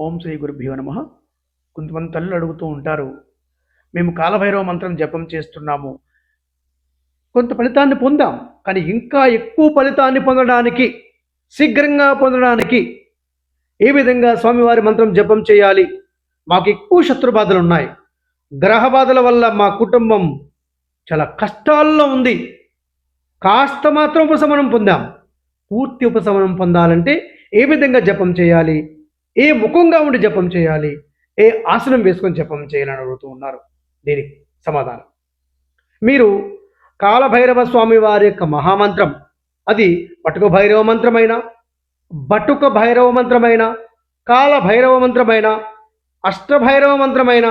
ఓం శ్రీ గురుభ్యో నమః. కొంతమంది తల్లులు అడుగుతూ ఉంటారు, మేము కాలభైరవ మంత్రం జపం చేస్తున్నాము, కొంత ఫలితాన్ని పొందాం, కానీ ఇంకా ఎక్కువ ఫలితాన్ని పొందడానికి, శీఘ్రంగా పొందడానికి ఏ విధంగా స్వామివారి మంత్రం జపం చేయాలి? మాకు ఎక్కువ శత్రు బాధలు ఉన్నాయి, గ్రహ బాధల వల్ల మా కుటుంబం చాలా కష్టాల్లో ఉంది, కాస్త మాత్రం ఉపశమనం పొందాం, పూర్తి ఉపశమనం పొందాలంటే ఏ విధంగా జపం చేయాలి? ఏ ముఖంగా ఉండి జపం చేయాలి? ఏ ఆసనం వేసుకొని జపం చేయాలని అడుగుతూ ఉన్నారు. దీనికి సమాధానం, మీరు కాలభైరవ స్వామి వారి యొక్క మహామంత్రం, అది పటుక భైరవ మంత్రమైన, బటుక భైరవ మంత్రమైన, కాల భైరవ మంత్రమైన, అష్టభైరవ మంత్రమైన,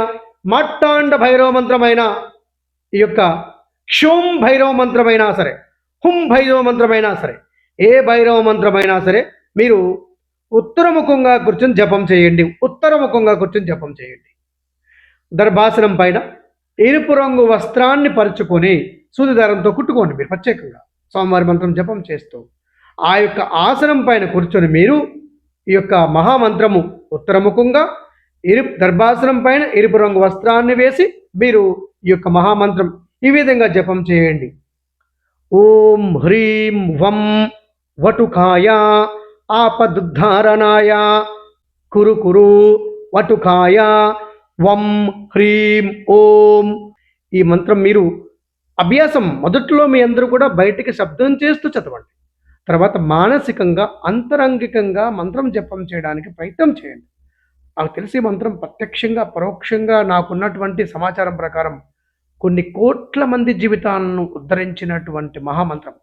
మార్తాండ భైరవ మంత్రమైన, ఈ యొక్క క్షోం భైరవ మంత్రమైనా సరే, హుం భైరవ మంత్రమైనా సరే, ఏ భైరవ మంత్రమైనా సరే మీరు ఉత్తరముఖంగా కూర్చొని జపం చేయండి. ఉత్తరముఖంగా కూర్చొని జపం చేయండి. దర్భాసనం పైన ఎరుపు రంగు వస్త్రాన్ని పరుచుకొని సూది దారంతో కుట్టుకోండి. మీరు ప్రత్యేకంగా స్వామివారి మంత్రం జపం చేస్తూ ఆ యొక్క ఆసనం పైన కూర్చొని మీరు ఈ యొక్క మహామంత్రము ఉత్తరముఖంగా దర్భాసనం పైన ఎరుపు రంగు వస్త్రాన్ని వేసి మీరు ఈ యొక్క మహామంత్రం ఈ విధంగా జపం చేయండి. ఓం హ్రీం వం వటుకాయ ఆపదుద్ధారణాయ కురు కురు వటుకాయ వం హ్రీం ఓం. ఈ మంత్రం మీరు అభ్యాసం మొదట్లో మీ అందరూ కూడా బయటికి శబ్దం చేస్తూ చదవండి. తర్వాత మానసికంగా అంతరంగికంగా మంత్రం జపం చేయడానికి ప్రయత్నం చేయండి. నాకు తెలిసి మంత్రం ప్రత్యక్షంగా పరోక్షంగా నాకున్నటువంటి సమాచారం ప్రకారం కొన్ని కోట్ల మంది జీవితాలను ఉద్ధరించినటువంటి మహామంత్రం,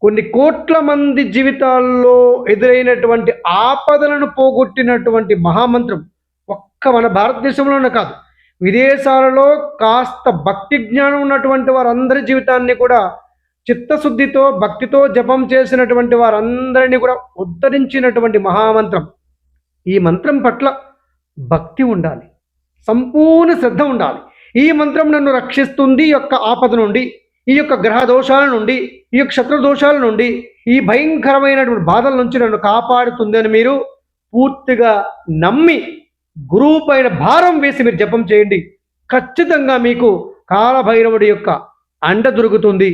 కొన్ని కోట్ల మంది జీవితాల్లో ఎదురైనటువంటి ఆపదలను పోగొట్టినటువంటి మహామంత్రం ఒక్క మన భారతదేశంలోనే కాదు, విదేశాలలో కాస్త భక్తి జ్ఞానం ఉన్నటువంటి వారందరి జీవితాన్ని కూడా చిత్తశుద్ధితో భక్తితో జపం చేసినటువంటి వారందరినీ కూడా ఉద్ధరించినటువంటి మహామంత్రం. ఈ మంత్రం పట్ల భక్తి ఉండాలి, సంపూర్ణ శ్రద్ధ ఉండాలి. ఈ మంత్రం నన్ను రక్షిస్తుంది ఈ యొక్క ఆపద నుండి, ఈ యొక్క గ్రహ దోషాల నుండి, ఈ యొక్క శత్రు దోషాల నుండి, ఈ భయంకరమైనటువంటి బాధల నుంచి నన్ను కాపాడుతుంది అని మీరు పూర్తిగా నమ్మి గురువు పైన భారం వేసి మీరు జపం చేయండి. ఖచ్చితంగా మీకు కాలభైరవుడి యొక్క అండ దొరుకుతుంది.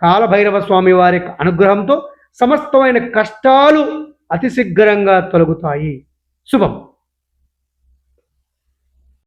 కాలభైరవ స్వామి వారి యొక్క అనుగ్రహంతో సమస్తమైన కష్టాలు అతి శీఘ్రంగా తొలగుతాయి. శుభం.